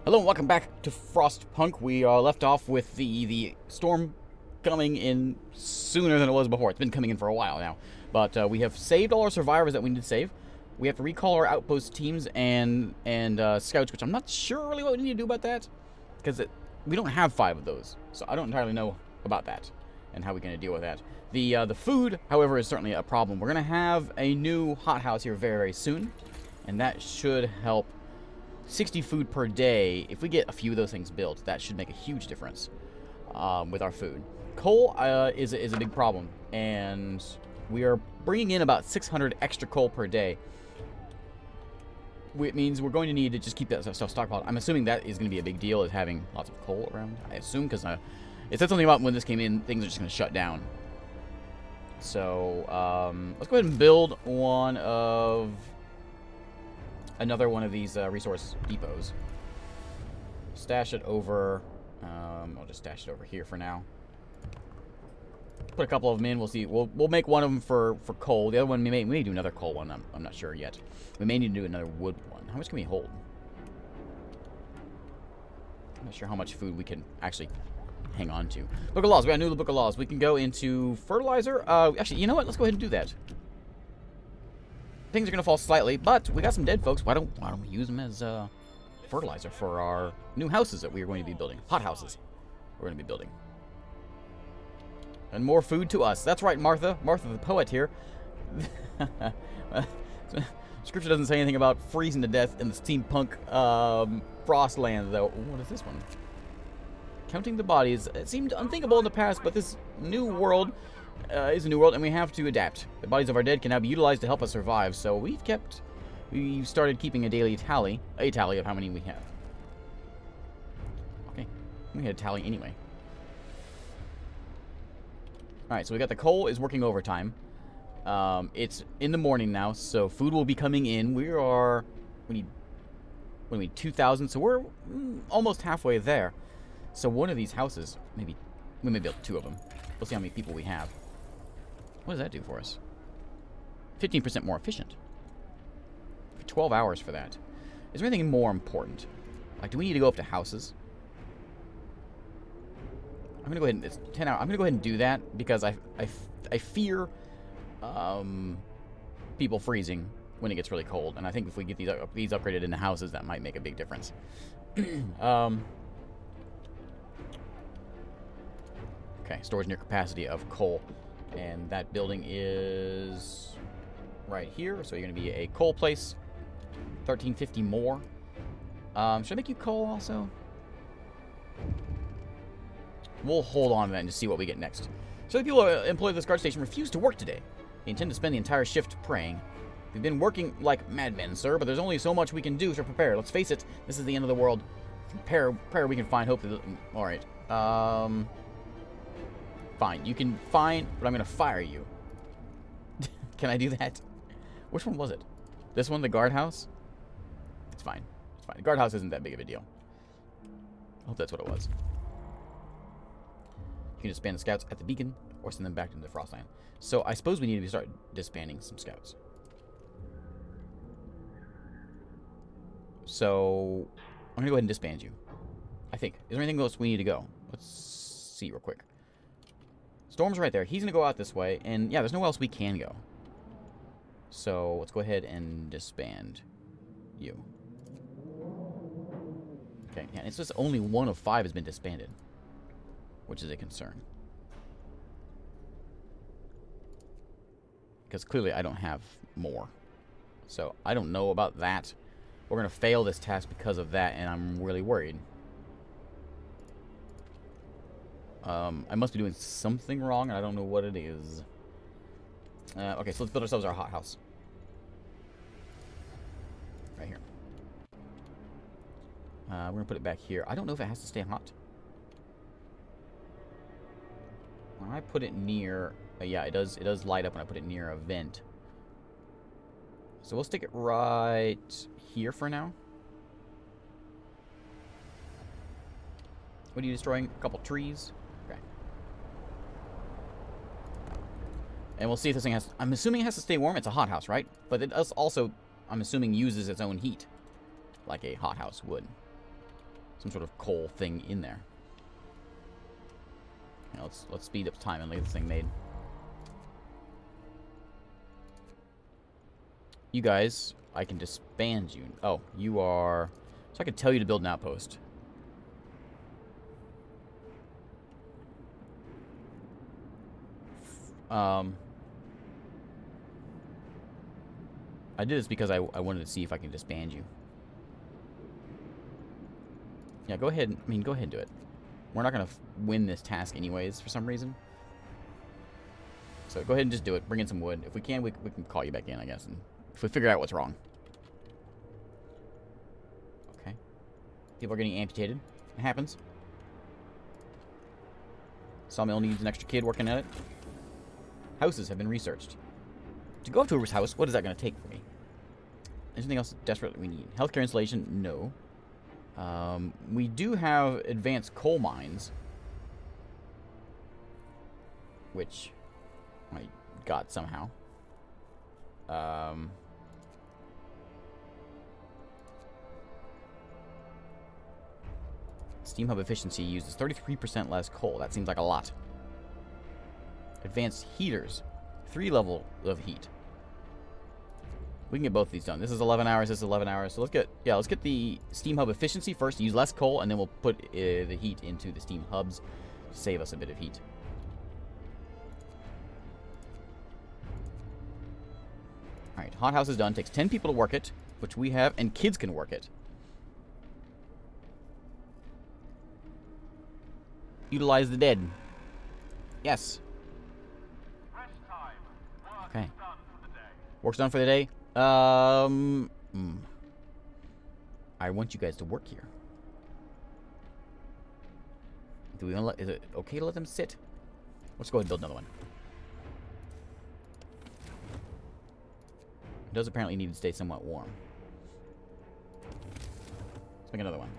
Hello and welcome back to Frostpunk. We left off with the storm coming in sooner than it was before. It's been coming in for a while now. But we have saved all our survivors that we need to save. We have to recall our outpost teams and scouts, which I'm not sure really what we need to do about that. Because we don't have 5 of those. So I don't entirely know about that and how we're going to deal with that. The food, however, is certainly a problem. We're going to have a new hothouse here very, very soon. And that should help. 60 food per day. If we get a few of those things built, that should make a huge difference with our food. Coal is a big problem, and we are bringing in about 600 extra coal per day. Which means we're going to need to just keep that stuff stockpiled. I'm assuming that is going to be a big deal, is having lots of coal around. I assume, because it said something about when this came in, things are just going to shut down. So let's go ahead and build another one of these resource depots. Stash it over. I'll just stash it over here for now. Put a couple of them in. We'll see. We'll make one of them for coal. The other one we may do another coal one. I'm not sure yet. We may need to do another wood one. How much can we hold? I'm not sure how much food we can actually hang on to. Book of Laws. We got a new Book of Laws. We can go into fertilizer. Actually, you know what? Let's go ahead and do that. Things are going to fall slightly, but we got some dead folks. Why don't we use them as fertilizer for our new houses that we are going to be building? Hot houses we're going to be building. And more food to us. That's right, Martha. Martha the poet here. Scripture doesn't say anything about freezing to death in the steampunk Frostland, though. What is this one? Counting the bodies. It seemed unthinkable in the past, but this new world is a new world, and we have to adapt. The bodies of our dead can now be utilized to help us survive, so we've started keeping a daily tally, of how many we have. Okay, we had a tally anyway. Alright, so we got the coal is working overtime. It's in the morning now, so food will be coming in. We need 2,000, so we're almost halfway there. So one of these houses, maybe we may build 2 of them. We'll see how many people we have. What does that do for us? 15% more efficient. 12 hours for that. Is there anything more important? Like, do we need to go up to houses? I'm gonna go ahead and it's 10 hours. I'm gonna go ahead and do that because I fear people freezing when it gets really cold, and I think if we get these upgraded into houses, that might make a big difference. Okay, storage near capacity of coal. And that building is right here. So you're going to be a coal place. 1350 more. Should I make you coal also? We'll hold on to that and just see what we get next. So the people who employed at this guard station refuse to work today. They intend to spend the entire shift praying. We've been working like madmen, sir, but there's only so much we can do to prepare. Let's face it, this is the end of the world. Prayer we can find hope. Alright. Fine. You can fine, but I'm going to fire you. Can I do that? Which one was it? This one, the guardhouse? It's fine. It's fine. The guardhouse isn't that big of a deal. I hope that's what it was. You can disband the scouts at the beacon or send them back into the Frostland. So I suppose we need to start disbanding some scouts. So I'm going to go ahead and disband you. I think. Is there anything else we need to go? Let's see real quick. Storm's right there. He's going to go out this way. And, yeah, there's nowhere else we can go. So, let's go ahead and disband you. Okay, yeah, it's just only 1 of 5 has been disbanded. Which is a concern. Because clearly I don't have more. So, I don't know about that. We're going to fail this task because of that, and I'm really worried. I must be doing something wrong, and I don't know what it is. Okay, so let's build ourselves our hothouse. Right here. We're going to put it back here. I don't know if it has to stay hot. When I put it near... yeah, it does light up when I put it near a vent. So we'll stick it right here for now. What are you destroying? A couple trees? Okay. And we'll see if this thing has... I'm assuming it has to stay warm. It's a hothouse, right? But it does also, I'm assuming, uses its own heat. Like a hothouse would. some sort of coal thing in there. You know, let's speed up time and get this thing made. You guys, I can disband you. Oh, you are... So I can tell you to build an outpost. I did this because I wanted to see if I can disband you. Yeah, go ahead. I mean, go ahead and do it. We're not going to win this task anyways for some reason. So go ahead and just do it. Bring in some wood. If we can, we can call you back in, I guess. And if we figure out what's wrong. Okay. People are getting amputated. It happens. Sawmill needs an extra kid working at it. Houses have been researched. To go up to a house, what is that going to take for me? Anything else desperately we need? Healthcare installation? No. We do have advanced coal mines. Which I got somehow. Steam hub efficiency uses 33% less coal. That seems like a lot. Advanced heaters. 3 level of heat. We can get both of these done. This is 11 hours, this is 11 hours. So let's get the steam hub efficiency first, use less coal, and then we'll put the heat into the steam hubs to save us a bit of heat. Alright, hothouse is done. Takes 10 people to work it, which we have, and kids can work it. Utilize the dead. Yes. Okay. Work's done for the day. I want you guys to work here. Do we want to let, is it okay to let them sit? Let's go ahead and build another one. It does apparently need to stay somewhat warm. Let's make another one.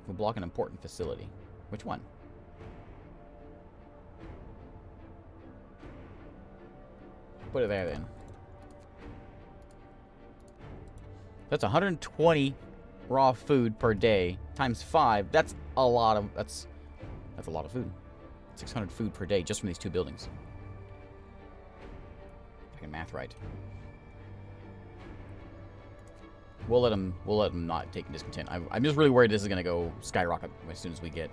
We'll block an important facility. Which one? Put it there then. That's 120 raw food per day times 5. That's a lot of that's a lot of food. 600 food per day just from these 2 buildings. If I can math right. We'll let them not take discontent. I'm just really worried this is gonna go skyrocket as soon as we get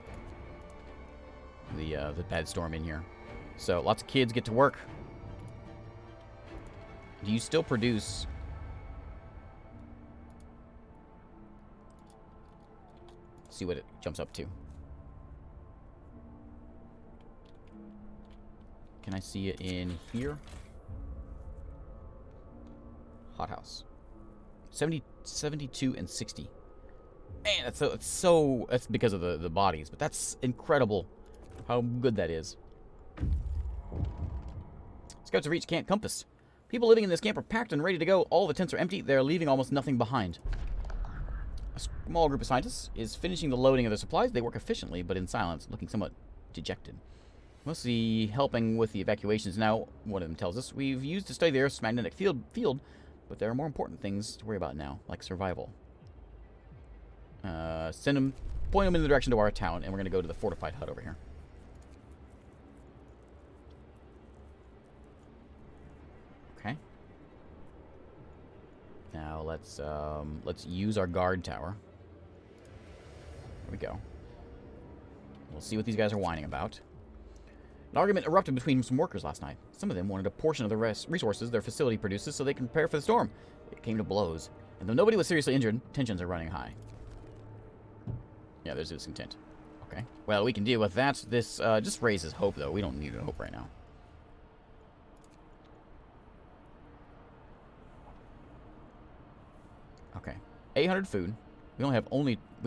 the bad storm in here. So lots of kids get to work. Do you still produce? Let's see what it jumps up to. Can I see it in here? Hothouse. 70, 72, and 60. Man, that's because of the bodies, but that's incredible how good that is. Scouts have reached Camp Compass. People living in this camp are packed and ready to go. All the tents are empty. They're leaving almost nothing behind. A small group of scientists is finishing the loading of their supplies. They work efficiently, but in silence, looking somewhat dejected. Mostly helping with the evacuations. Now, one of them tells us, we've used to study the Earth's magnetic field, but there are more important things to worry about now, like survival. Point them in the direction to our town, and we're going to go to the fortified hut over here. Okay. Now let's use our guard tower. There we go. We'll see what these guys are whining about. An argument erupted between some workers last night. Some of them wanted a portion of the resources their facility produces so they can prepare for the storm. It came to blows. And though nobody was seriously injured, tensions are running high. Yeah, there's discontent. Okay. Well, we can deal with that. This just raises hope, though. We don't need hope right now. Okay. 800 food. We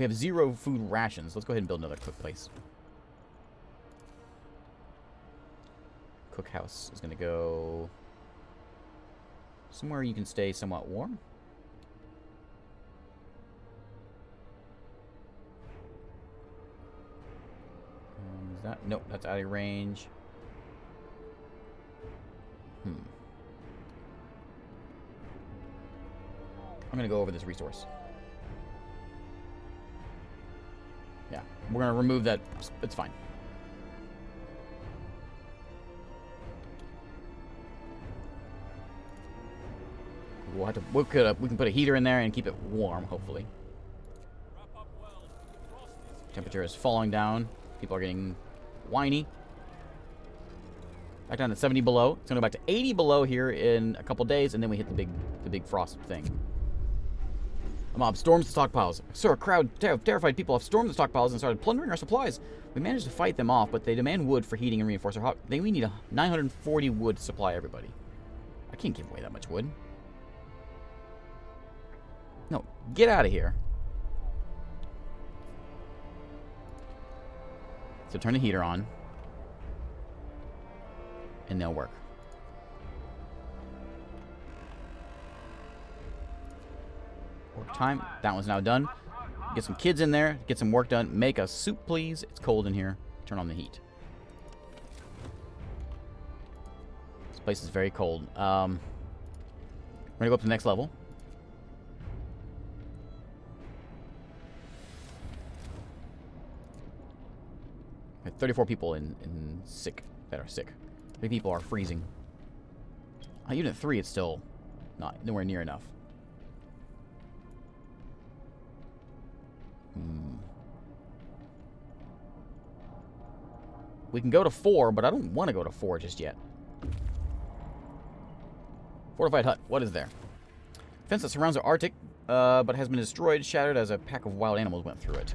have 0 food rations. Let's go ahead and build another cook place. Cookhouse is going to go somewhere you can stay somewhat warm. Is that? Nope, that's out of range. I'm going to go over this resource. Yeah, we're gonna remove that. It's fine. We'll have to. We can put a heater in there and keep it warm, hopefully. Temperature is falling down. People are getting whiny. Back down to 70 below. It's gonna go back to 80 below here in a couple days, and then we hit the big frost thing. A mob storms the stockpiles. Sir, a crowd terrified people have stormed the stockpiles and started plundering our supplies. We managed to fight them off, but they demand wood for heating and reinforce our hut. We need 940 wood to supply everybody. I can't give away that much wood. No, get out of here. So turn the heater on. And they'll work. Work time. That one's now done. Get some kids in there. Get some work done. Make a soup, please. It's cold in here. Turn on the heat. This place is very cold. We're going to go up to the next level. We have 34 people that are sick. 3 people are freezing. Even at 3, it's still nowhere near enough. We can go to 4, but I don't want to go to 4 just yet. Fortified hut. What is there? Fence that surrounds the Arctic, but has been destroyed, shattered as a pack of wild animals went through it.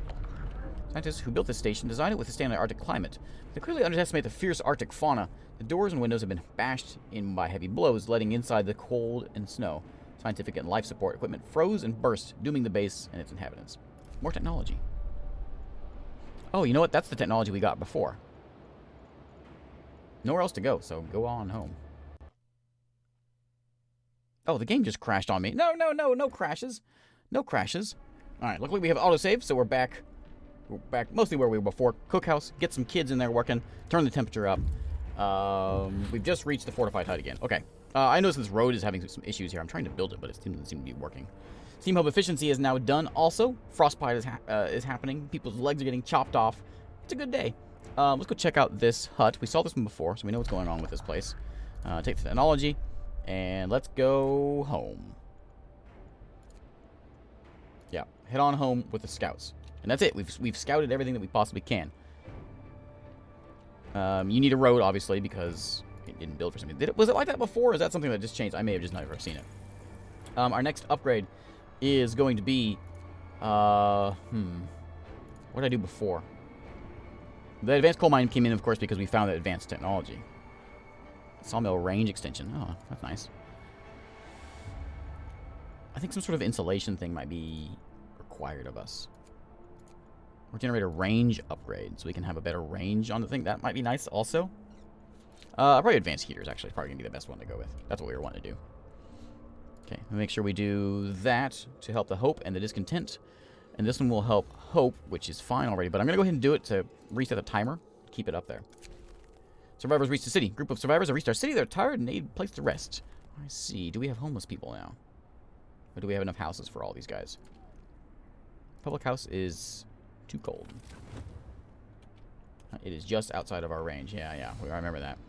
Scientists who built this station designed it with a standard Arctic climate. They clearly underestimate the fierce Arctic fauna. The doors and windows have been bashed in by heavy blows, letting inside the cold and snow. Scientific and life support equipment froze and burst, dooming the base and its inhabitants. More technology. Oh, you know what? That's the technology we got before. Nowhere else to go, so go on home. Oh, the game just crashed on me. No crashes. No crashes. Alright, luckily we have autosave, so we're back. We're back mostly where we were before. Cookhouse, get some kids in there working, turn the temperature up. We've just reached the fortified hut again. Okay. I noticed this road is having some issues here. I'm trying to build it, but it doesn't seem to be working. Steam hub efficiency is now done also. Frostbite is happening. People's legs are getting chopped off. It's a good day. Let's go check out this hut. We saw this one before, so we know what's going on with this place. Take the technology, and let's go home. Yeah, head on home with the scouts. And that's it. We've scouted everything that we possibly can. You need a road, obviously, because it didn't build for something. Was it like that before, or is that something that just changed? I may have just never seen it. Our next upgrade is going to be... What did I do before? The advanced coal mine came in, of course, because we found that advanced technology. Sawmill range extension. Oh, that's nice. I think some sort of insulation thing might be required of us. Or generate a range upgrade, so we can have a better range on the thing. That might be nice also. Probably advanced heaters, actually. Probably going to be the best one to go with. That's what we were wanting to do. Okay, make sure we do that to help the hope and the discontent. And this one will help hope, which is fine already. But I'm going to go ahead and do it to reset the timer. Keep it up there. Survivors reached the city. Group of survivors have reached our city. They're tired and need a place to rest. I see. Do we have homeless people now? Or do we have enough houses for all these guys? Public house is too cold. It is just outside of our range. Yeah. I remember that.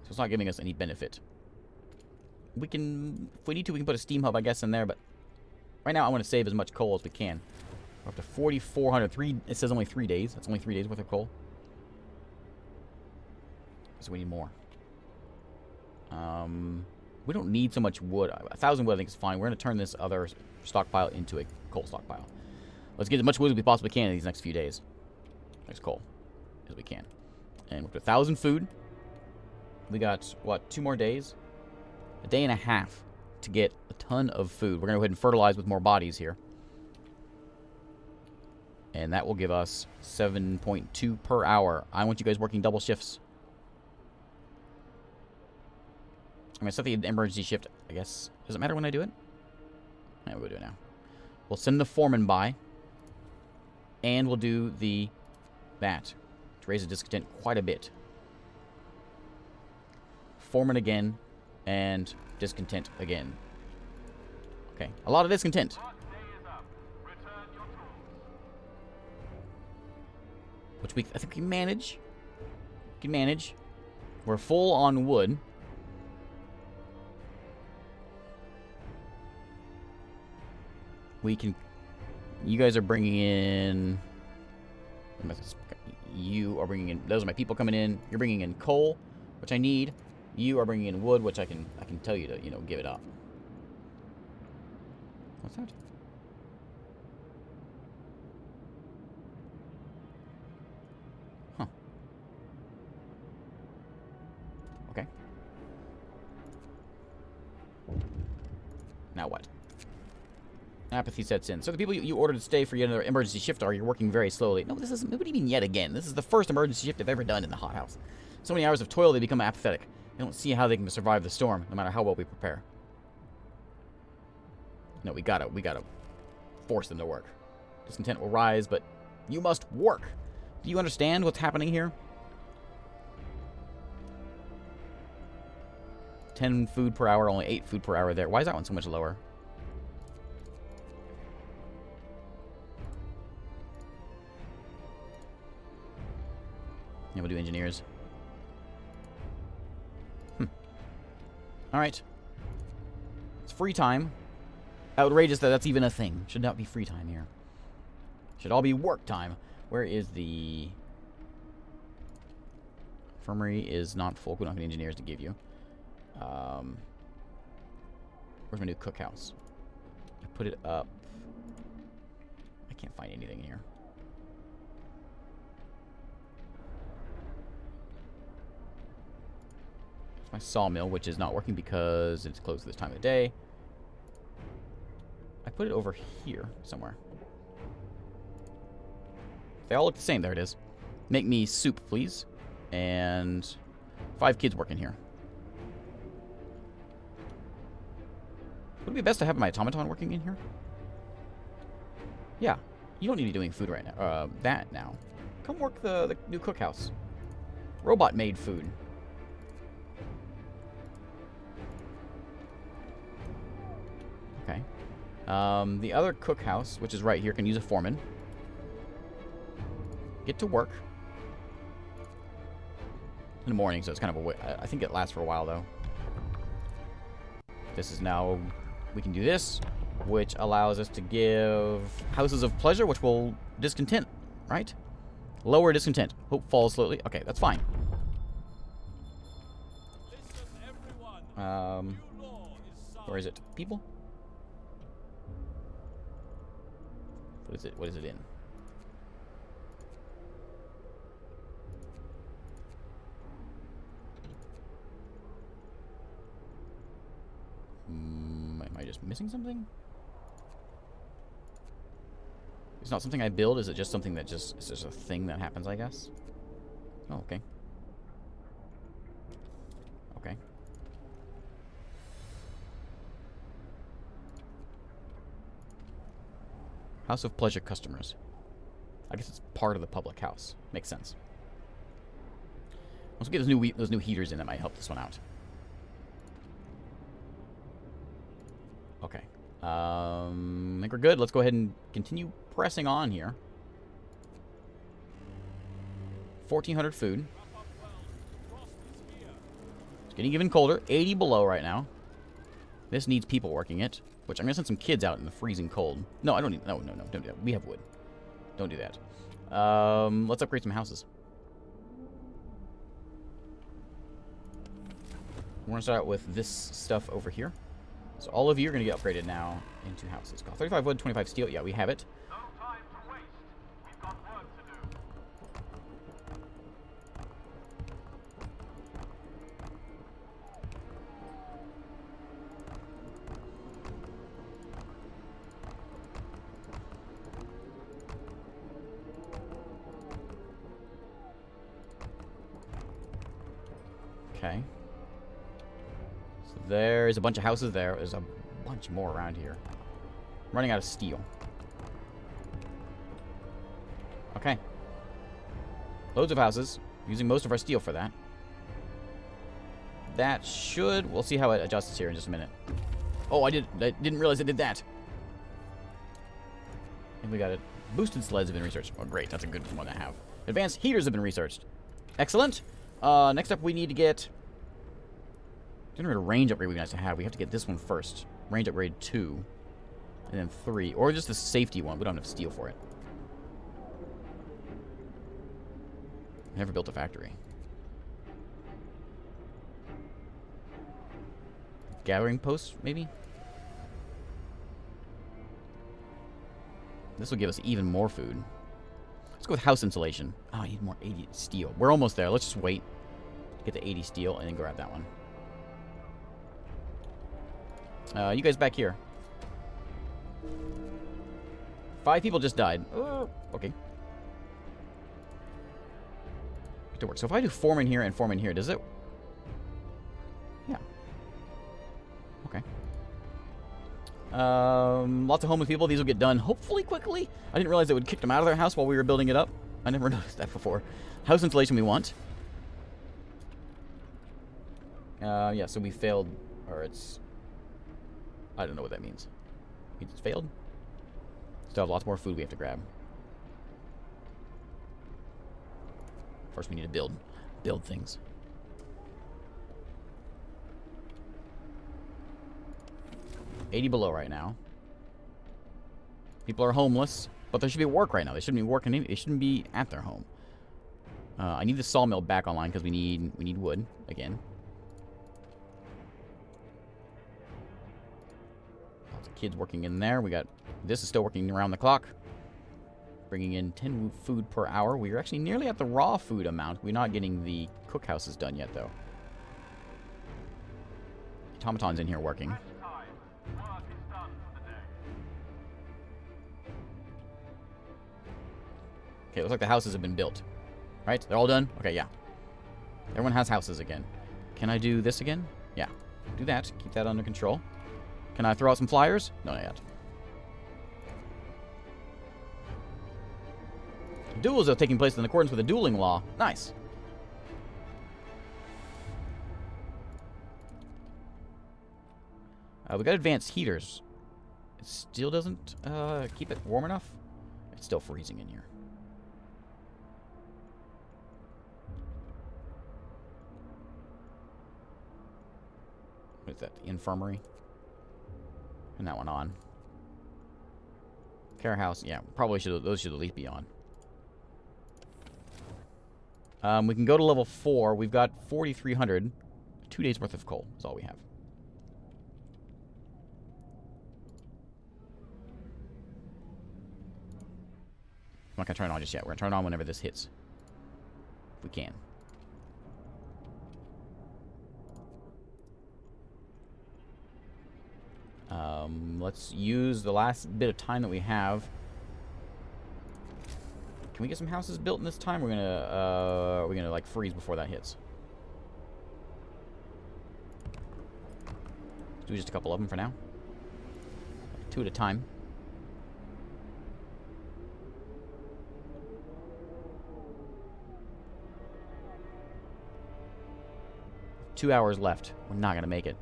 So it's not giving us any benefit. We can, if we need to, we can put a steam hub, I guess, in there. But right now, I want to save as much coal as we can. We're up to 4,400. It says only 3 days. That's only 3 days worth of coal. So we need more. We don't need so much wood. 1,000 wood, I think, is fine. We're going to turn this other stockpile into a coal stockpile. Let's get as much wood as we possibly can in these next few days. Next coal as we can. And with 1,000 food, we got, what, 2 more days? A day and a half to get a ton of food. We're going to go ahead and fertilize with more bodies here. And that will give us 7.2 per hour. I want you guys working double shifts. I'm going to set the emergency shift, I guess. Does it matter when I do it? Yeah, we'll do it now. We'll send the foreman by. And we'll do that to raise the discontent quite a bit. Foreman again. And discontent again. Okay, a lot of discontent. which I think we manage. We can manage. We're full on wood. We can... You guys are bringing in... You are bringing in... Those are my people coming in. You're bringing in coal, which I need. You are bringing in wood, which I can tell you to, you know, give it up. What's that? Huh. Okay. Now what? Apathy sets in. So the people you ordered to stay for yet another emergency shift you're working very slowly. No, this isn't... What do you mean yet again? This is the first emergency shift I've ever done in the hothouse. So many hours of toil, they become apathetic. They don't see how they can survive the storm, no matter how well we prepare. No, we gotta force them to work. Discontent will rise, but you must work. Do you understand what's happening here? 10 food per hour, only 8 food per hour there. Why is that one so much lower? Yeah, we'll do engineers. Alright. It's free time. Outrageous that that's even a thing. Should not be free time here. Should all be work time. Where is the... Infirmary is not full. We don't have any engineers to give you. Where's my new cookhouse? I put it up. I can't find anything here. My sawmill, which is not working because it's closed this time of the day. I put it over here somewhere. They all look the same. There it is. Make me soup, please. And 5 kids working here. Would it be best to have my automaton working in here? Yeah. You don't need to be doing food right now. That now. Come work the new cookhouse. Robot made food. Okay. The other cookhouse, which is right here, can use a foreman. Get to work. In the morning, so it's kind of a... I think it lasts for a while, though. This is now... We can do this, which allows us to give houses of pleasure, which will discontent, right? Lower discontent. Hope falls slowly. Okay, that's fine. Where is it? People? What is it? What is it in? Am I just missing something? It's not something I build. Is it just something that just... It's just a thing that happens, I guess? Oh, okay. Okay. House of Pleasure customers. I guess it's part of the public house. Makes sense. Once we get those new heaters in, that might help this one out. Okay. I think we're good. Let's go ahead and continue pressing on here. 1,400 food. It's getting even colder. 80 below right now. This needs people working it. Which I'm going to send some kids out in the freezing cold. No, I don't need... No, don't do that. We have wood. Don't do that. Let's upgrade some houses. We're going to start out with this stuff over here. So all of you are going to get upgraded now into houses. 35 wood, 25 steel. Yeah, we have it. No time to waste. We've got work to do. Okay. So there's a bunch of houses there. There's a bunch more around here. I'm running out of steel. Okay. Loads of houses. Using most of our steel for that. That should... We'll see how it adjusts here in just a minute. Oh, I didn't realize it did that. I think we got it. Boosted sleds have been researched. Oh, great. That's a good one to have. Advanced heaters have been researched. Excellent. Next up, we need to get... Generator range upgrade would be nice to have. We have to get this one first. Range upgrade 2. And then 3. Or just the safety one. We don't have steel for it. Never built a factory. Gathering post, maybe? This will give us even more food. Let's go with house insulation. Oh, I need more 80 steel. We're almost there. Let's just wait. Get the 80 steel and then grab that one. You guys back here. 5 people just died. Okay. To work. So if I do form in here and form in here, does it? Yeah. Okay. Lots of homeless people. These will get done hopefully quickly. I didn't realize it would kick them out of their house while we were building it up. I never noticed that before. House insulation we want. Yeah, so we failed, or it's... I don't know what that means. We just failed? Still have lots more food we have to grab. First we need to build things. $80 below right now. People are homeless, but there should be work right now. They shouldn't be working. They shouldn't be at their home. I need the sawmill back online because we need wood again. Lots of kids working in there. We got this is still working around the clock. Bringing in 10 food per hour. We're actually nearly at the raw food amount. We're not getting the cookhouses done yet, though. Automaton's in here working. Okay, looks like the houses have been built. Right? They're all done? Okay, yeah. Everyone has houses again. Can I do this again? Yeah. Do that. Keep that under control. Can I throw out some flyers? No, not yet. Duels are taking place in accordance with the dueling law. Nice. We got advanced heaters. It still doesn't keep it warm enough. It's still freezing in here. What is that? The infirmary? And that one on. Care house. Yeah, probably should. Those should at least be on. We can go to level 4. We've got 4,300. 2 days worth of coal is all we have. I'm not going to turn it on just yet. We're going to turn it on whenever this hits. If we can. Let's use the last bit of time that we have. Can we get some houses built in this time? We're gonna like freeze before that hits. Let's do just a couple of them for now. 2 at a time. Two hours left. We're not gonna make it.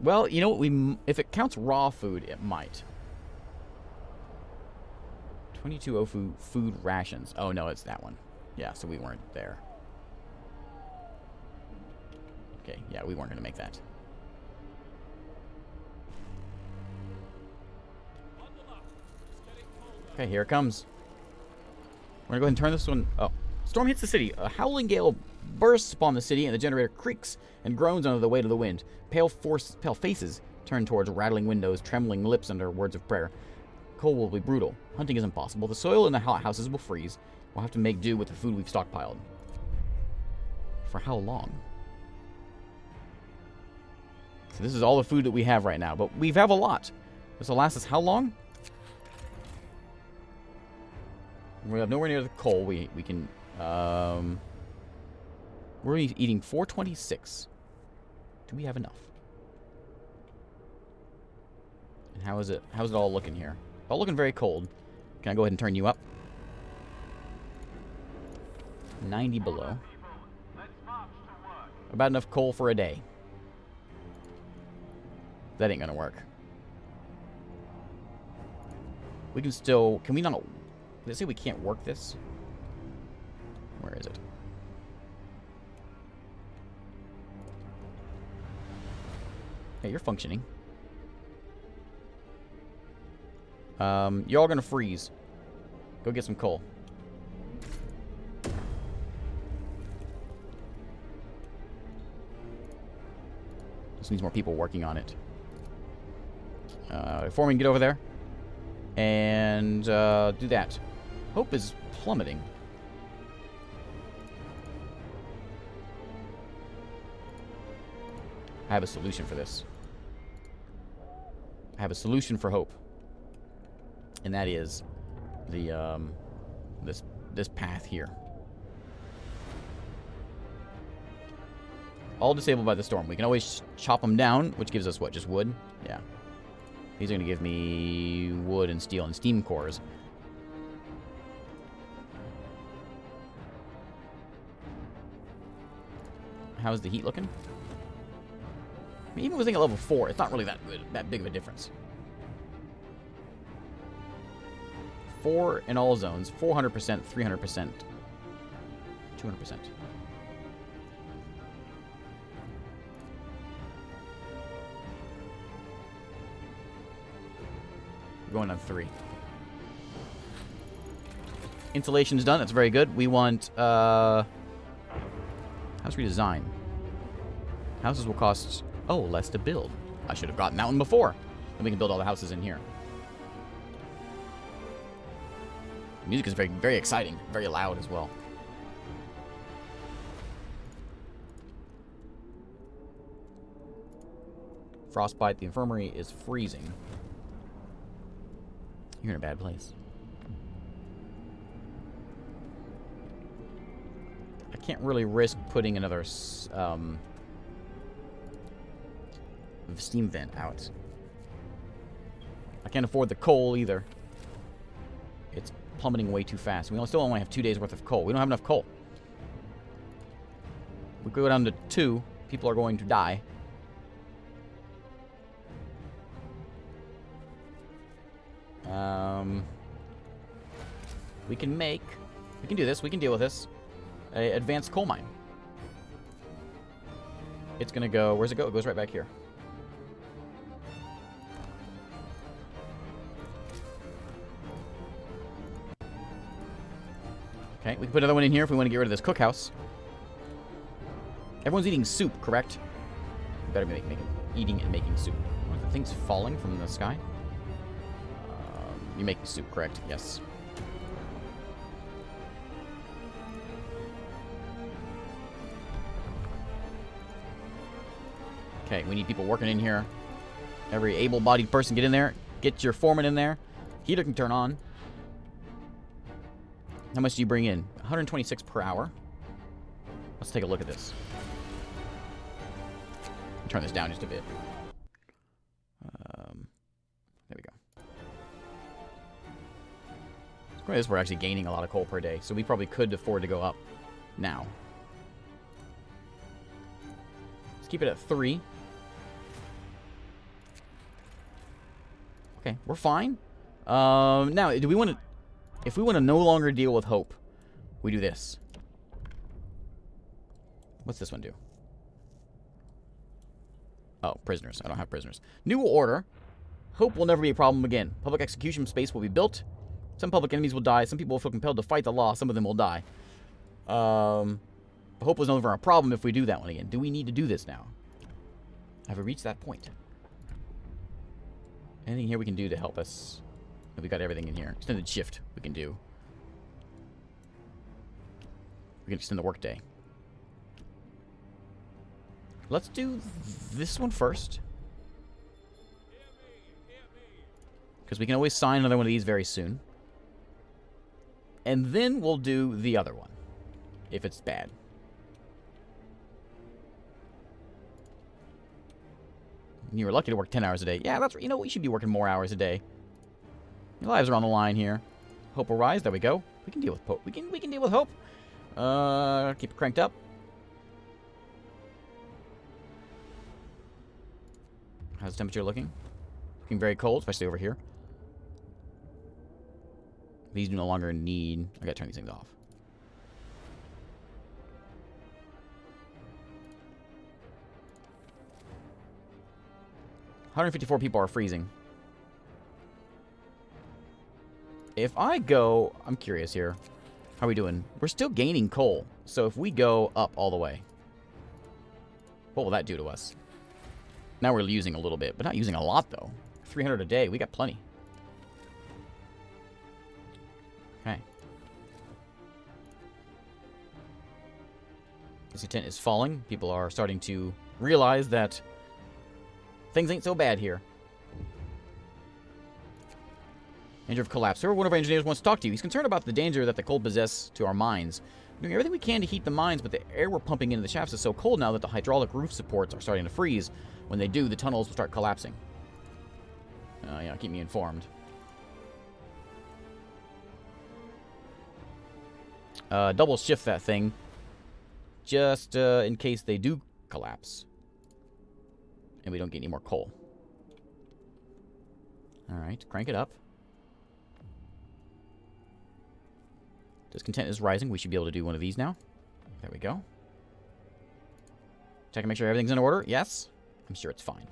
Well, you know what? If it counts raw food, it might. 22 food rations. Oh, no, it's that one. Yeah, so we weren't there. Okay, yeah, we weren't going to make that. Okay, here it comes. We're going to go ahead and turn this one... Oh. Storm hits the city. A howling gale bursts upon the city, and the generator creaks and groans under the weight of the wind. Pale faces turn towards rattling windows, trembling lips under words of prayer. Cold will be brutal. Hunting is impossible. The soil in the houses will freeze. We'll have to make do with the food we've stockpiled. For how long? So this is all the food that we have right now, but we have a lot. This will last us how long? We have nowhere near the coal. We can... we're eating 426. Do we have enough? And how's it all looking here? All looking very cold. Can I go ahead and turn you up? 90 below. About enough coal for a day. That ain't gonna work. We can still... Can we not... Did it say we can't work this? Where is it? Hey, you're functioning. You're all gonna freeze. Go get some coal. Just needs more people working on it. Foreman, get over there. And, do that. Hope is plummeting. I have a solution for this. I have a solution for hope. And that is the, this path here. All disabled by the storm. We can always chop them down, which gives us what? Just wood? Yeah. These are going to give me wood and steel and steam cores. How's the heat looking? I mean, even with thing at level 4, it's not really that good, that big of a difference. 4 in all zones, 400%, 300%, 200%. Going on 3. Insulation's done. That's very good. We want house redesign. Houses will cost less to build. I should have gotten that one before. Then we can build all the houses in here. The music is very, very exciting, very loud as well. Frostbite. The infirmary is freezing. You're in a bad place. I can't really risk putting another steam vent out. I can't afford the coal either. It's plummeting way too fast. We still only have 2 days worth of coal. We don't have enough coal. We go down to 2. People are going to die. We can do this. We can deal with this. A advanced coal mine. It's gonna go, where's it go? It goes right back here. Okay, we can put another one in here if we want to get rid of this cookhouse. Everyone's eating soup, correct? We better be eating and making soup. Are the things falling from the sky? You're making soup, correct? Yes. Okay, we need people working in here. Every able-bodied person get in there. Get your foreman in there. Heater can turn on. How much do you bring in? 126 per hour. Let's take a look at this. Turn this down just a bit. There we go. According to this, we're actually gaining a lot of coal per day, so we probably could afford to go up now. Let's keep it at 3. Okay, we're fine. Now, do we want to... If we want to no longer deal with hope, we do this. What's this one do? Oh, prisoners. I don't have prisoners. New order. Hope will never be a problem again. Public execution space will be built. Some public enemies will die. Some people will feel compelled to fight the law. Some of them will die. Hope was no longer a problem if we do that one again. Do we need to do this now? Have we reached that point? Anything here we can do to help us? We got everything in here. Extended shift we can do. We can extend the workday. Let's do this one first. Because we can always sign another one of these very soon. And then we'll do the other one. If it's bad. You were lucky to work 10 hours a day. Yeah, that's... You know, we should be working more hours a day. Your lives are on the line here. Hope will rise. There we go. We can deal with hope. We can deal with hope. Keep it cranked up. How's the temperature looking? Looking very cold, especially over here. These do no longer need... I gotta turn these things off. $154 people are freezing. If I go... I'm curious here. How are we doing? We're still gaining coal. So if we go up all the way, what will that do to us? Now we're using a little bit, but not using a lot, though. 300 a day. We got plenty. Okay. Discontent is falling. People are starting to realize that things ain't so bad here. Danger of collapse. Sir, one of our engineers wants to talk to you. He's concerned about the danger that the cold possess to our mines. We're doing everything we can to heat the mines, but the air we're pumping into the shafts is so cold now that the hydraulic roof supports are starting to freeze. When they do, the tunnels will start collapsing. Yeah, keep me informed. Double shift that thing. Just in case they do collapse. And we don't get any more coal. Alright, crank it up. Discontent is rising. We should be able to do one of these now. There we go. Check and make sure everything's in order. Yes. I'm sure it's fine.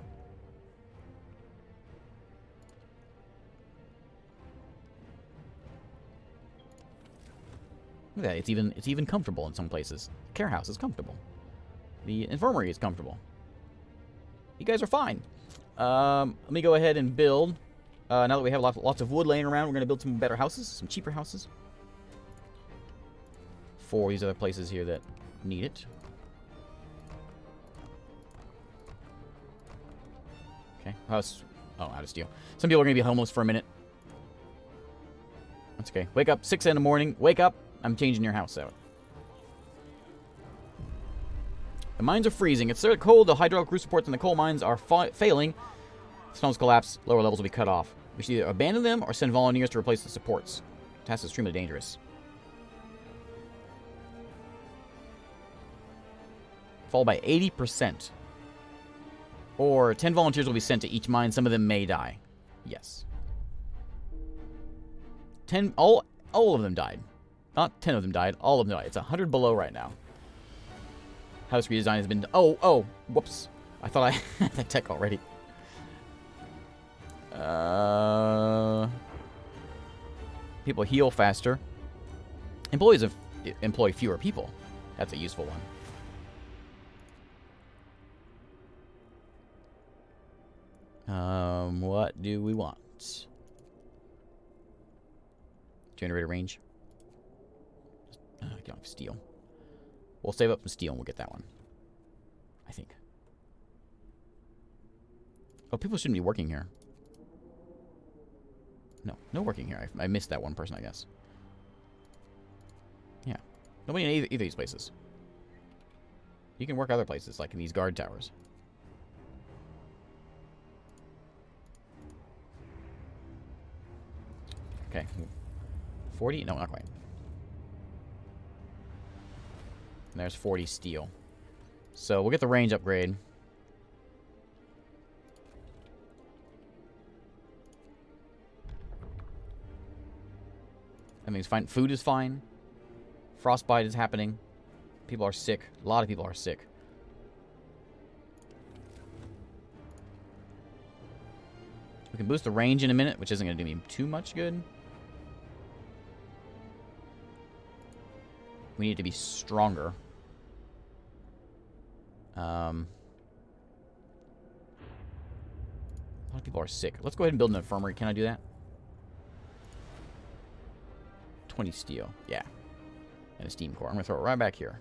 Look at that. It's even comfortable in some places. The care house is comfortable. The infirmary is comfortable. You guys are fine. Let me go ahead and build. Now that we have lots of wood laying around, we're going to build some better houses, some cheaper houses. For these other places here that need it. Okay. House. Oh, out of steel. Some people are going to be homeless for a minute. That's okay. Wake up 6 in the morning. Wake up. I'm changing your house out. The mines are freezing. It's so cold. The hydraulic roof supports in the coal mines are failing. Tunnels collapse. Lower levels will be cut off. We should either abandon them or send volunteers to replace the supports. The task is extremely dangerous. Fall by 80%. Or 10 volunteers will be sent to each mine. Some of them may die. Yes. 10. All of them died. Not 10 of them died. All of them died. It's 100 below right now. House redesign has been... Oh. Whoops. I thought I had that tech already. People heal faster. Employees employ fewer people. That's a useful one. What do we want? Generator range. Get off steel. We'll save up some steel and we'll get that one. I think. Oh, people shouldn't be working here. No working here. I missed that one person, I guess. Yeah. Nobody in either of these places. You can work other places, like in these guard towers. Okay. 40? No, not quite. And there's 40 steel. So we'll get the range upgrade. Everything's fine. Food is fine. Frostbite is happening. People are sick. A lot of people are sick. We can boost the range in a minute, which isn't going to do me too much good. We need to be stronger. A lot of people are sick. Let's go ahead and build an infirmary. Can I do that? 20 steel. Yeah. And a steam core. I'm going to throw it right back here.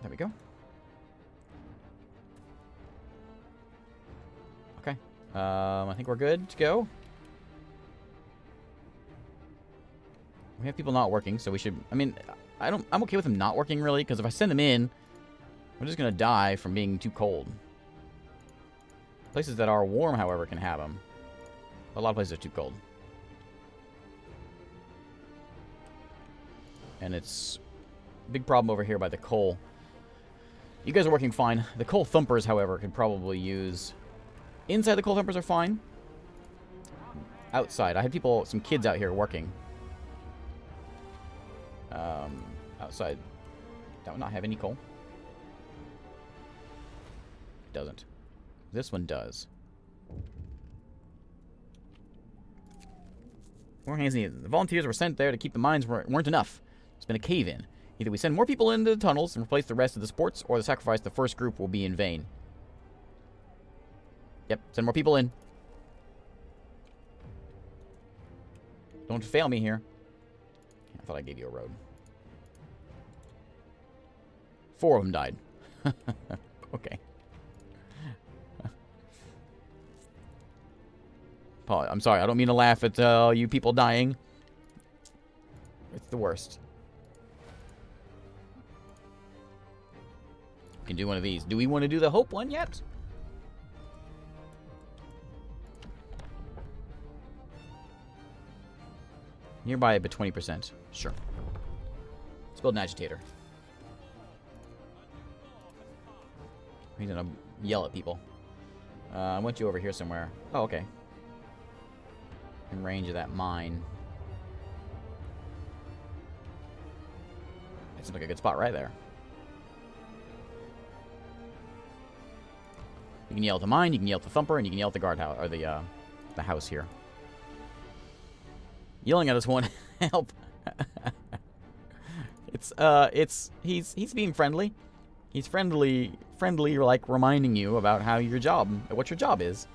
There we go. Okay. I think we're good to go. We have people not working, so we should... I mean, I'm okay with them not working, really, because if I send them in, we're just going to die from being too cold. Places that are warm, however, can have them. But a lot of places are too cold. And it's a big problem over here by the coal. You guys are working fine. The coal thumpers, however, could probably use... Inside the coal thumpers are fine. Outside. I had people, some kids out here working. Outside. That would not have any coal. It doesn't. This one does. More hands needed. The volunteers were sent there to keep the mines weren't enough. It's been a cave-in. Either we send more people into the tunnels and replace the rest of the sports, or the sacrifice of the first group will be in vain. Yep, send more people in. Don't fail me here. I thought I gave you a road. 4 of them died. Okay. I'm sorry, I don't mean to laugh at you people dying. It's the worst. We can do one of these. Do we want to do the hope one yet? Nearby, but 20%. Sure. Let's build an agitator. He's gonna yell at people. I want you over here somewhere. Oh, okay. In range of that mine. That seems like a good spot right there. You can yell at the mine, you can yell at the thumper, and you can yell at the guardhouse or the house here. Yelling at us won't help. He's being friendly. He's friendly, like reminding you about what your job is.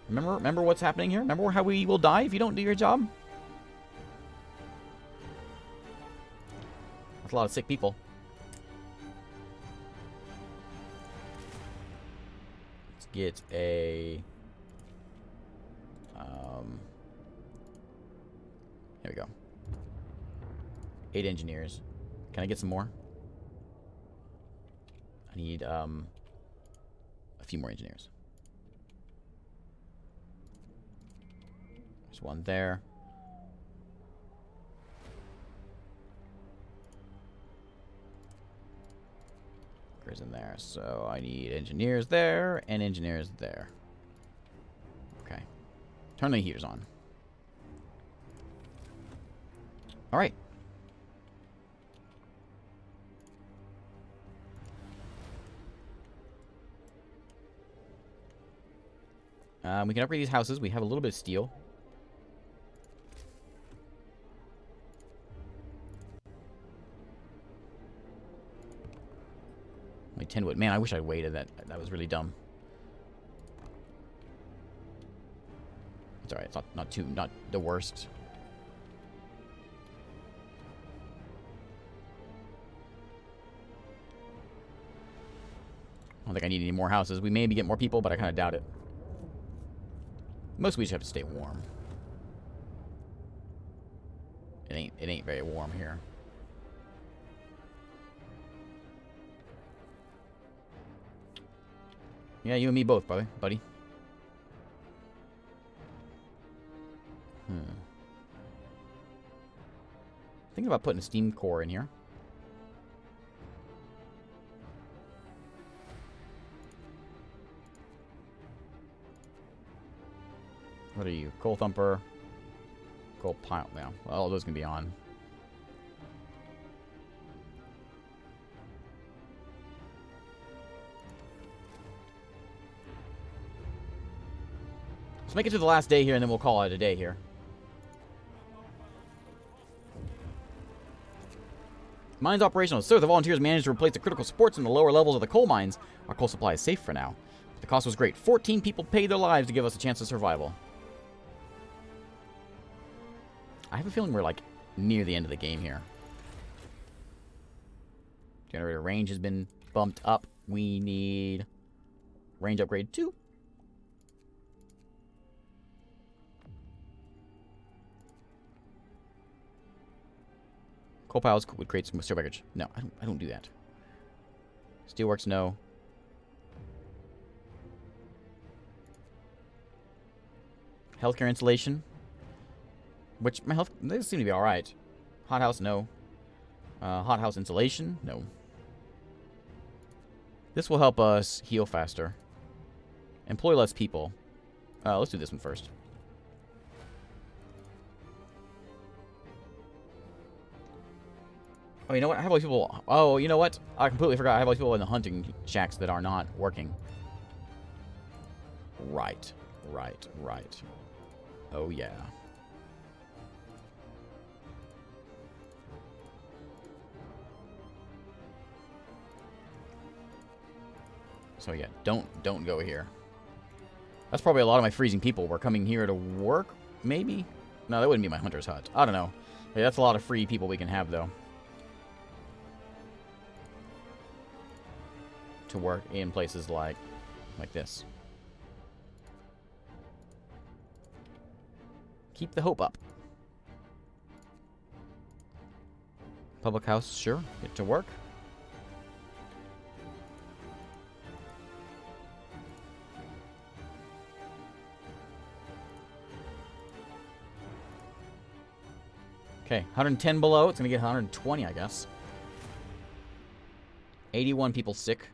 Remember what's happening here? Remember how we will die if you don't do your job? That's a lot of sick people. Let's get a... There we go. 8 engineers. Can I get some more? I need, a few more engineers. There's one there. There's in there. So I need engineers there and engineers there. Okay. Turn the heaters on. All right. We can upgrade these houses. We have a little bit of steel. Only 10 wood. Man, I wish I waited. That was really dumb. It's alright. It's not the worst. I don't think I need any more houses. We maybe get more people, but I kind of doubt it. Most we just have to stay warm. It ain't very warm here. Yeah, you and me both, buddy. Thinking about putting a steam core in here. What are you? Coal thumper. Coal pile. Yeah. Well, all those can be on. Let's make it to the last day here, and then we'll call it a day here. Mines operational. Sir, the volunteers managed to replace the critical supports in the lower levels of the coal mines. Our coal supply is safe for now. But the cost was great. 14 people paid their lives to give us a chance of survival. I have a feeling we're, like, near the end of the game here. Generator range has been bumped up. We need range upgrade 2. Coal piles would create some steel breakage. No, I don't do that. Steelworks, no. Healthcare insulation. Which, they seem to be alright. Hothouse, no. Hothouse insulation, no. This will help us heal faster. Employ less people. Let's do this one first. Oh, you know what? I have all these people... Oh, you know what? I completely forgot. I have all these people in the hunting shacks that are not working. Right. Right. Right. Oh, yeah. So, yeah. Don't go here. That's probably a lot of my freezing people were coming here to work, maybe? No, that wouldn't be my hunter's hut. I don't know. Yeah, that's a lot of free people we can have, though. To work in places like this. Keep the hope up. Public house, sure. Get to work. Okay, 110 below. It's going to get 120, I guess. 81 people sick.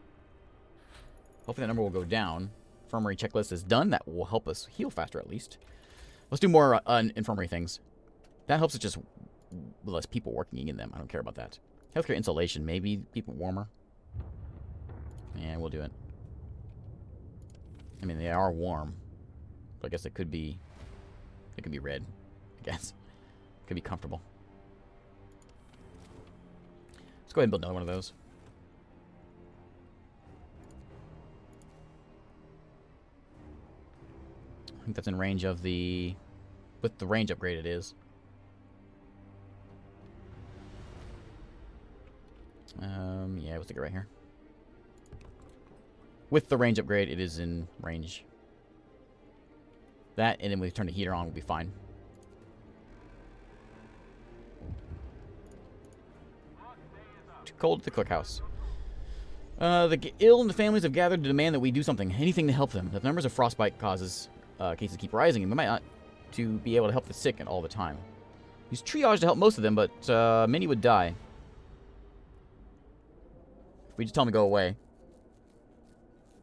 Hopefully that number will go down. Infirmary checklist is done. That will help us heal faster, at least. Let's do more infirmary things. That helps us just less people working in them. I don't care about that. Healthcare insulation. Maybe people warmer. Yeah, we'll do it. I mean, they are warm. But I guess it could be... It could be red, I guess. Could be comfortable. Let's go ahead and build another one of those. I think that's in range of the... With the range upgrade it is. Yeah, we'll stick it right here. With the range upgrade, it is in range. That, and then we turn the heater on, we'll be fine. Too cold at the cookhouse. The ill and the families have gathered to demand that we do something, anything to help them. The numbers of frostbite cases cases keep rising, and we might not to be able to help the sick all the time. Use triage to help most of them, but many would die. If we just tell them to go away.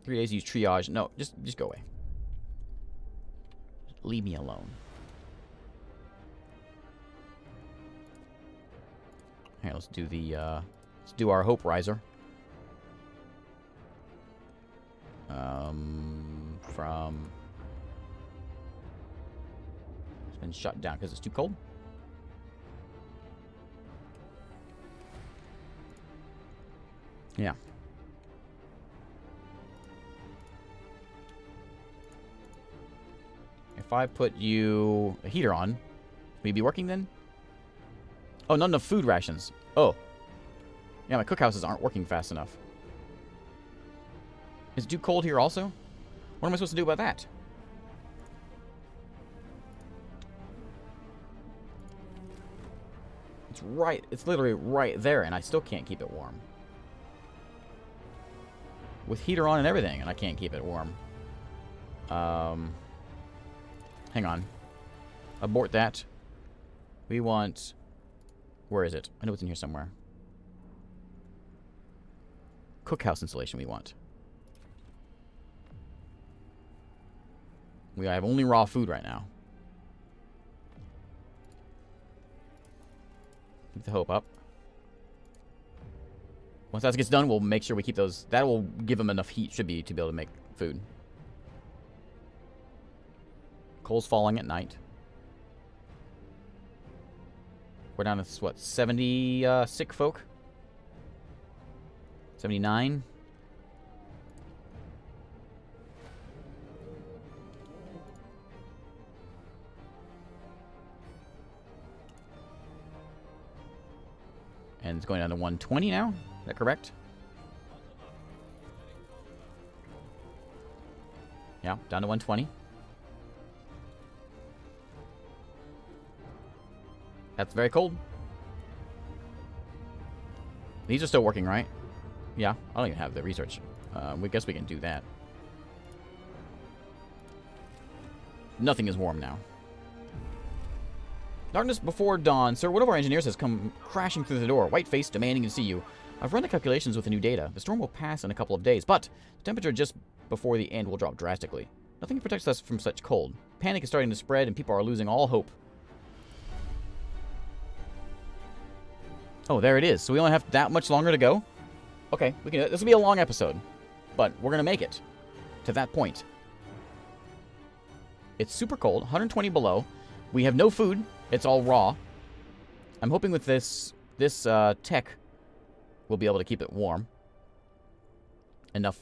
3 days to use triage. No, just go away. Leave me alone. Here, let's do the let's do our hope riser. From it's been shut down because it's too cold. Yeah. If I put you a heater on, will you be working then? Oh, not enough food rations. Oh. Yeah, my cookhouses aren't working fast enough. Is it too cold here also? What am I supposed to do about that? It's right, it's literally right there, and I still can't keep it warm. With heater on and everything, and I can't keep it warm. Hang on. Abort that. We want... Where is it? I know it's in here somewhere. Cookhouse installation we want. We have only raw food right now. Keep the hope up. Once that gets done, we'll make sure we keep those. That will give them enough heat, should be, to be able to make food. Coal's falling at night. We're down to, what, 70 sick folk? 79? And it's going down to 120 now? Is that correct? Yeah, down to 120. That's very cold. These are still working, right? Yeah, I don't even have the research. We guess we can do that. Nothing is warm now. Darkness before dawn. Sir, one of our engineers has come crashing through the door. White face, demanding to see you. I've run the calculations with the new data. The storm will pass in a couple of days, but the temperature just before the end will drop drastically. Nothing protects us from such cold. Panic is starting to spread, and people are losing all hope. Oh, there it is. So we only have that much longer to go? Okay, this will be a long episode, but we're going to make it to that point. It's super cold, 120 below. We have no food. It's all raw. I'm hoping with this tech, we'll be able to keep it warm enough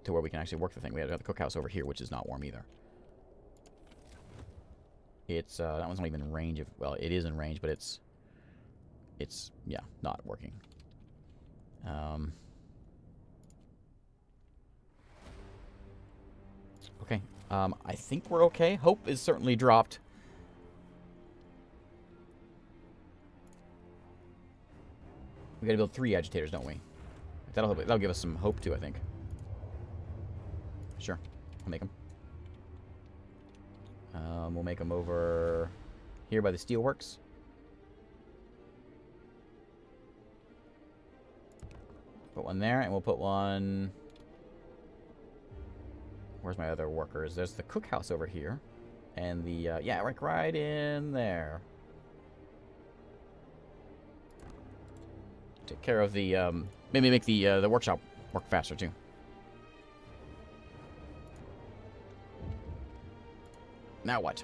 to where we can actually work the thing. We have the cookhouse over here, which is not warm either. It's that one's not even in range of. Well, it is in range, but it's yeah, not working. Okay. I think we're okay. Hope is certainly dropped. We gotta build 3 agitators, don't we? That'll give us some hope too, I think. Sure, I'll make them. We'll make them over here by the steelworks. Put one there, and we'll put one... Where's my other workers? There's the cookhouse over here. And the, yeah, right in there. Take care of the, maybe make the workshop work faster, too. Now what?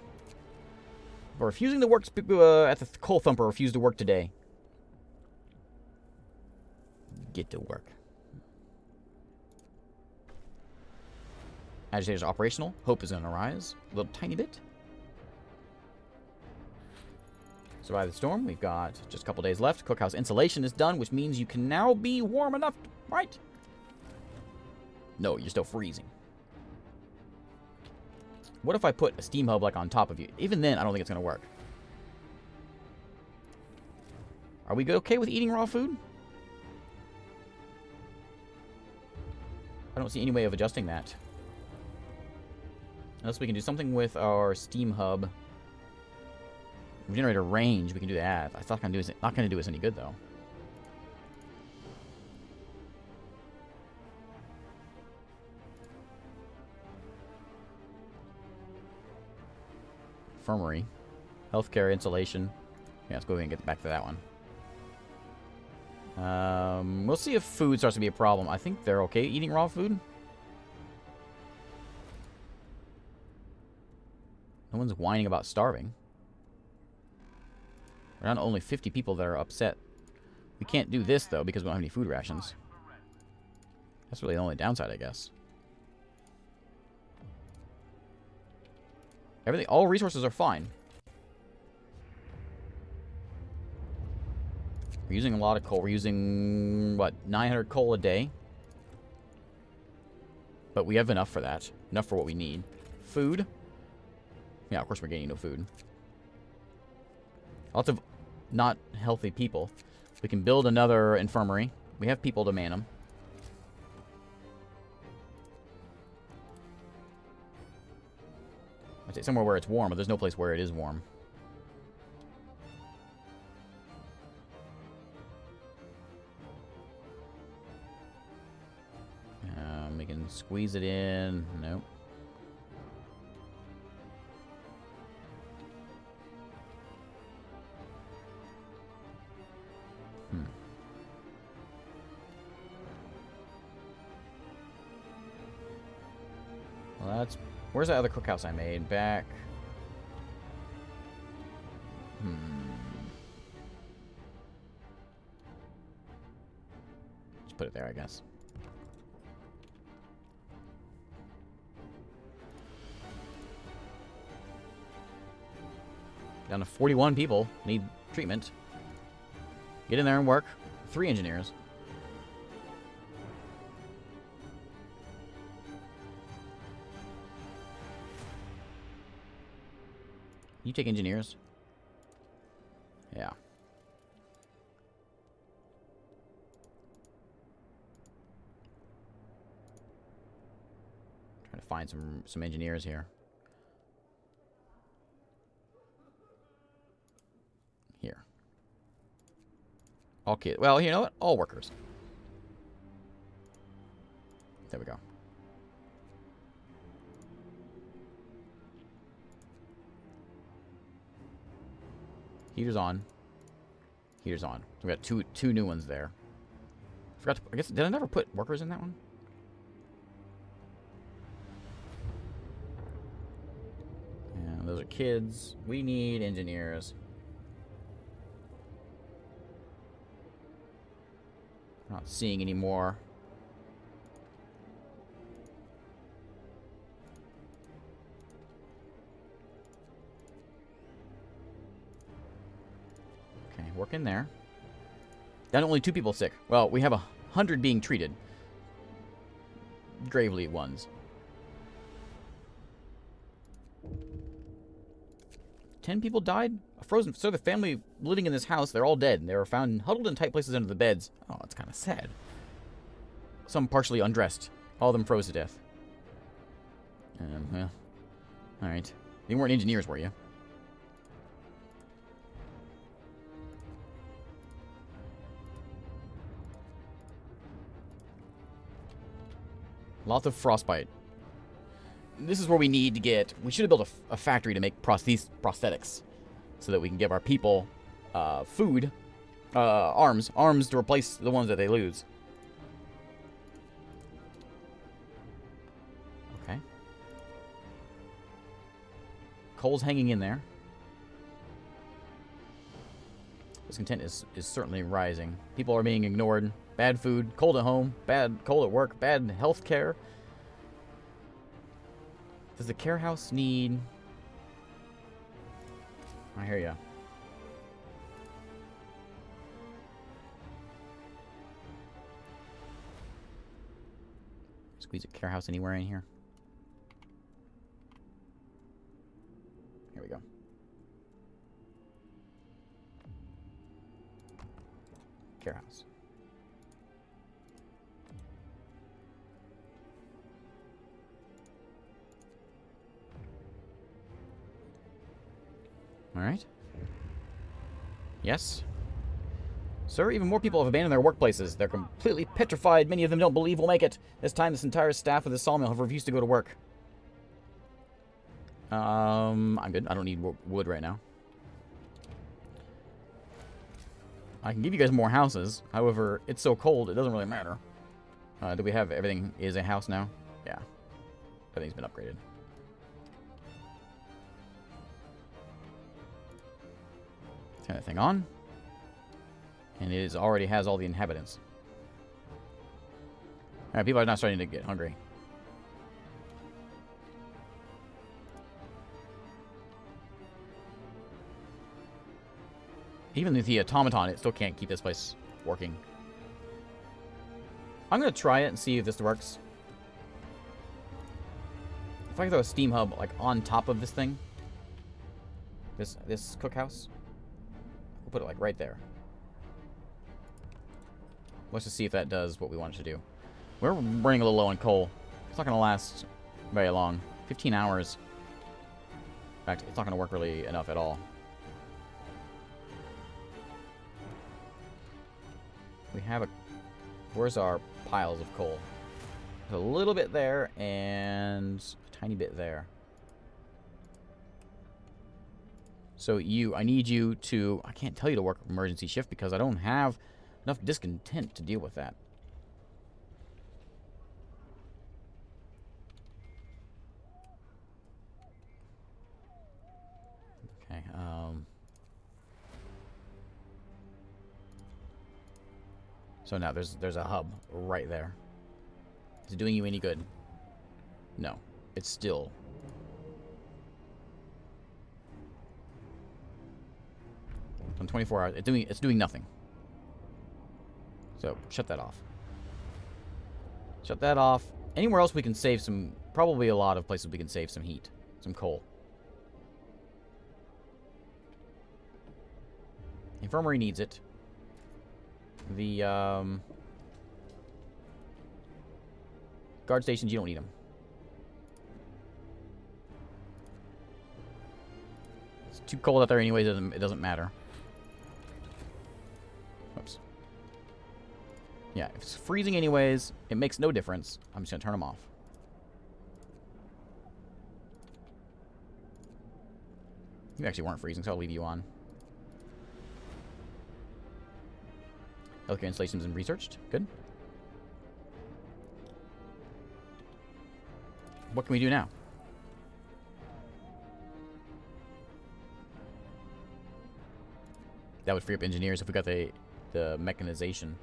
We're refusing to work, at the Coal Thumper refused to work today. Get to work. Agitators operational. Hope is going to rise. A little tiny bit. Survive the storm. We've got just a couple days left. Cookhouse insulation is done, which means you can now be warm enough, right? No, you're still freezing. What if I put a steam hub like on top of you? Even then, I don't think it's going to work. Are we okay with eating raw food? I don't see any way of adjusting that. Unless we can do something with our steam hub. If we generate a range, we can do that. I thought not going to do us any good, though. Infirmary. Healthcare, insulation. Yeah, let's go ahead and get back to that one. We'll see if food starts to be a problem. I think they're okay eating raw food. No one's whining about starving. We're not only 50 people that are upset. We can't do this, though, because we don't have any food rations. That's really the only downside, I guess. All resources are fine. We're using a lot of coal. We're using, what, 900 coal a day? But we have enough for that. Enough for what we need. Food. Yeah, of course we're getting no food. Lots of not healthy people. We can build another infirmary. We have people to man them. I'd say somewhere where it's warm, but there's no place where it is warm. We can squeeze it in. Nope. Well, that's... Where's that other cookhouse I made? Back... Just put it there, I guess. Down to 41 people need treatment. Get in there and work. 3 engineers. You take engineers? Yeah. Trying to find some engineers here. Here. All kids. Well, you know what? All workers. There we go. Heater's on. Heater's on. So we got two new ones there. Forgot to, I guess, did I never put workers in that one? And those are kids. We need engineers. Not seeing any more. Okay, work in there. Then only 2 people sick. Well, we have 100 being treated. Gravely ones. 10 people died? A frozen. So the family living in this house, they're all dead. They were found huddled in tight places under the beds. Oh, that's kind of sad. Some partially undressed. All of them froze to death. Well, alright. You weren't engineers, were you? Lots of frostbite. This is where we need to get... We should have built a factory to make prosthetics. So that we can give our people food. Arms. Arms to replace the ones that they lose. Okay. Coal's hanging in there. Discontent is certainly rising. People are being ignored. Bad food, cold at home, bad cold at work, bad health care. Does the care house need... I hear ya. Squeeze a care house anywhere in here. Here we go. Care house. Alright. Yes. Sir, even more people have abandoned their workplaces. They're completely petrified. Many of them don't believe we'll make it. This time, this entire staff of the sawmill have refused to go to work. I'm good. I don't need wood right now. I can give you guys more houses. However, it's so cold, it doesn't really matter. Do we have everything is a house now? Yeah. Everything's been upgraded. Turn that thing on. And it already has all the inhabitants. Alright, people are now starting to get hungry. Even with the automaton, it still can't keep this place working. I'm going to try it and see if this works. If I can throw a steam hub like on top of this thing. This cookhouse. We'll put it like right there. Let's just see if that does what we want it to do. We're running a little low on coal. It's not going to last very long. 15 hours. In fact, it's not going to work really enough at all. We have a... Where's our piles of coal? There's a little bit there and a tiny bit there. So I need you to... I can't tell you to work emergency shift because I don't have enough discontent to deal with that. Okay, so now there's a hub right there. Is it doing you any good? No. It's still... On 24 hours, it's doing nothing. So, shut that off. Shut that off. Anywhere else we can save some... Probably a lot of places we can save some heat. Some coal. Infirmary needs it. The, guard stations, you don't need them. It's too cold out there anyways, it doesn't matter. Oops. Yeah, if it's freezing anyways, it makes no difference. I'm just going to turn them off. You actually weren't freezing, so I'll leave you on. Healthcare installations and researched. Good. What can we do now? That would free up engineers if we got the mechanization.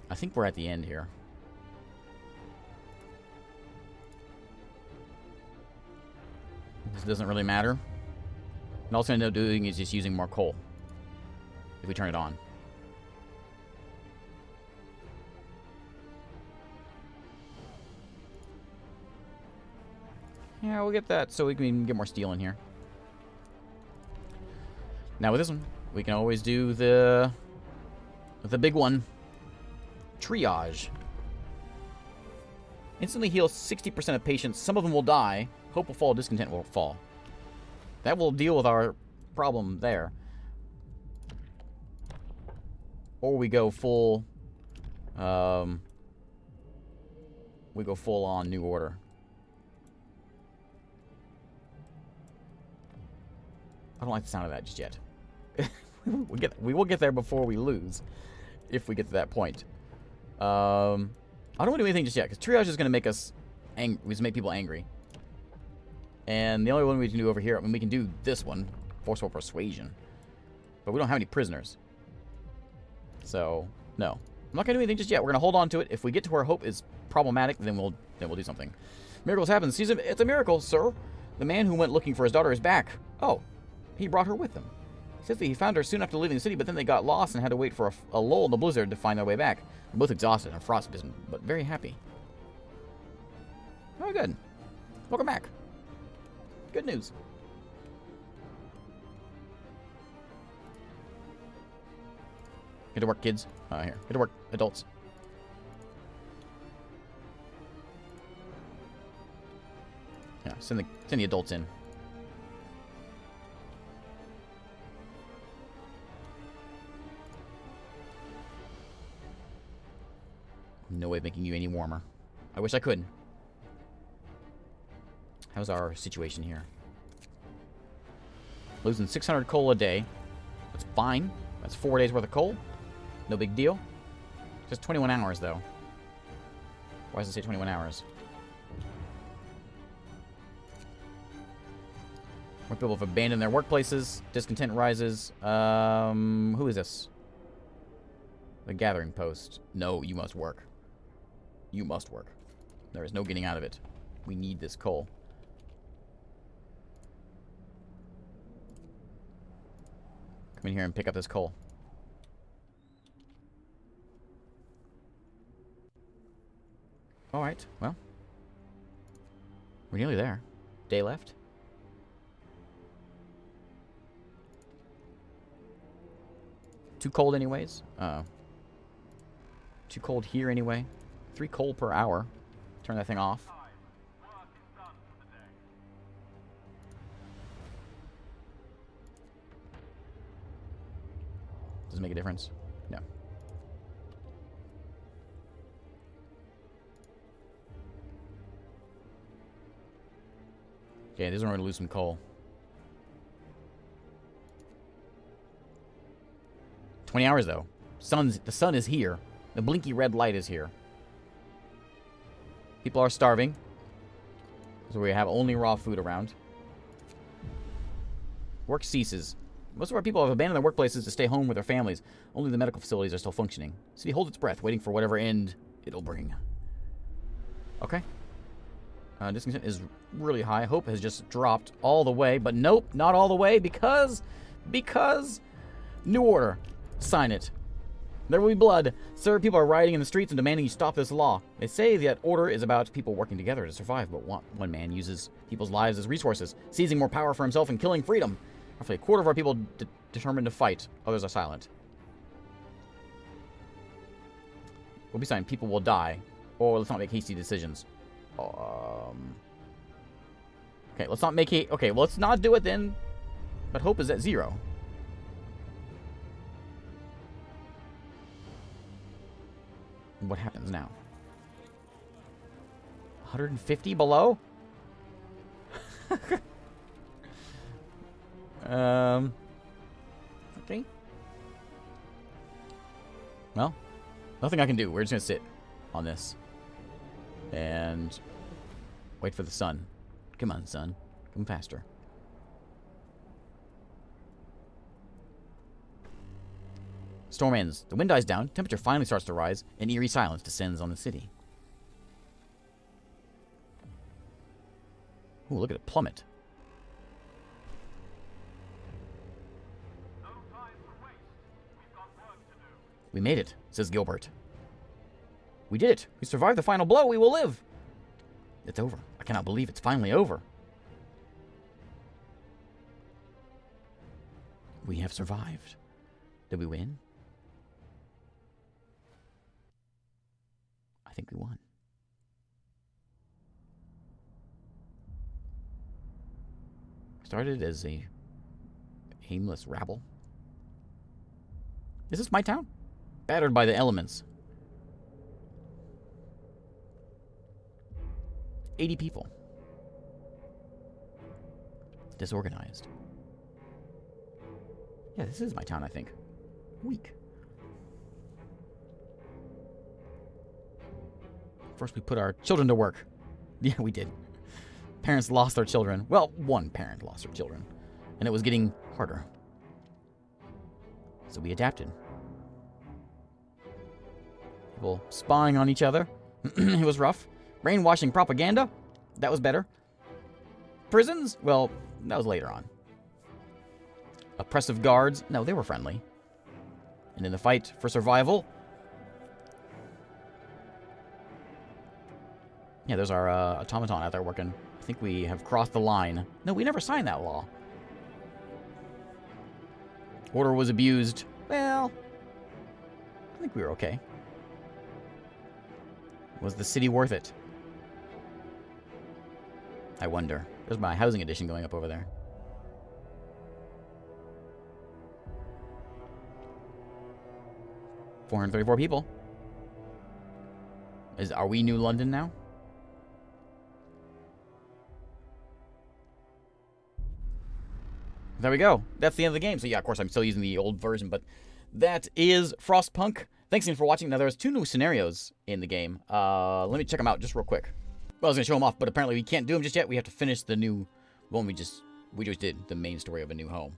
I think we're at the end here. This doesn't really matter. And all it's going to end up doing is just using more coal. If we turn it on. Yeah, we'll get that so we can get more steel in here. Now with this one, we can always do the big one. Triage. Instantly heals 60% of patients. Some of them will die. Hope will fall, discontent will fall. That will deal with our problem there. Or we go full... we go full on New Order. I don't like the sound of that just yet. we will get there before we lose. If we get to that point. I don't want to do anything just yet, because triage is going to make us angry. Make people angry. And the only one we can do over here, I mean, we can do this one, forceful persuasion. But we don't have any prisoners. So, no. I'm not going to do anything just yet. We're going to hold on to it. If we get to where hope is problematic, then we'll do something. Miracles happen. It's a miracle, sir. The man who went looking for his daughter is back. Oh, he brought her with him. He says that he found her soon after leaving the city, but then they got lost and had to wait for a lull in the blizzard to find their way back. They're both exhausted and frostbitten, but very happy. Oh, good. Welcome back. Good news. Get to work, kids. Here. Get to work, adults. Yeah, send the adults in. No way of making you any warmer. I wish I could. How's our situation here? Losing 600 coal a day. That's fine. That's 4 days worth of coal. No big deal. Just 21 hours, though. Why does it say 21 hours? More people have abandoned their workplaces. Discontent rises. Who is this? The gathering post. No, you must work. You must work. There is no getting out of it. We need this coal. Come in here and pick up this coal. Alright, well. We're nearly there. Day left. Too cold anyways. Too cold here anyway. 3 coal per hour. Turn that thing off. Does it make a difference? No. Okay, this is where we're going to lose some coal. 20 hours though. The sun is here. The blinky red light is here. People are starving. So we have only raw food around. Work ceases. Most of our people have abandoned their workplaces to stay home with their families. Only the medical facilities are still functioning. City holds its breath, waiting for whatever end it'll bring. Okay. Discontent is really high. Hope has just dropped all the way. But nope, not all the way because New Order. Sign it. There will be blood. Sir, people are rioting in the streets and demanding you stop this law. They say that order is about people working together to survive, but one man uses people's lives as resources, seizing more power for himself and killing freedom. Roughly a quarter of our people determined to fight. Others are silent. We'll be signed. People will die. Or let's not make hasty decisions. Okay, let's not make okay, well, let's not do it then. But hope is at 0. what happens now? 150 below? Okay. Well, nothing I can do. We're just gonna sit on this. And wait for the sun. Come on, sun. Come faster. Storm ends. The wind dies down. Temperature finally starts to rise. And eerie silence descends on the city. Ooh, look at it plummet. No time to waste. We've got work to do. We made it, says Gilbert. We did it. We survived the final blow. We will live. It's over. I cannot believe it's finally over. We have survived. Did we win? I think we won. Started as a aimless rabble. Is this my town? Battered by the elements. 80 people. Disorganized. Yeah, this is my town, I think. Weak. First, we put our children to work. Yeah, we did. Parents lost their children. Well, one parent lost their children. And it was getting harder. So we adapted. People spying on each other. It was rough. Brainwashing propaganda. That was better. Prisons? Well, that was later on. Oppressive guards? No, they were friendly. And in the fight for survival... Yeah, there's our automaton out there working. I think we have crossed the line. No, we never signed that law. Order was abused. Well, I think we were okay. Was the city worth it? I wonder. There's my housing edition going up over there. $434 people. Are we New London now? There we go. That's the end of the game. So yeah, of course, I'm still using the old version, but that is Frostpunk. Thanks again for watching. Now, there's 2 new scenarios in the game. Let me check them out just real quick. Well, I was going to show them off, but apparently we can't do them just yet. We have to finish the new one we just did, the main story of A New Home.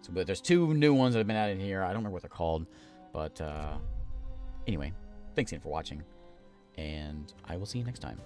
So, but there's 2 new ones that have been added here. I don't remember what they're called, but anyway, thanks again for watching, and I will see you next time.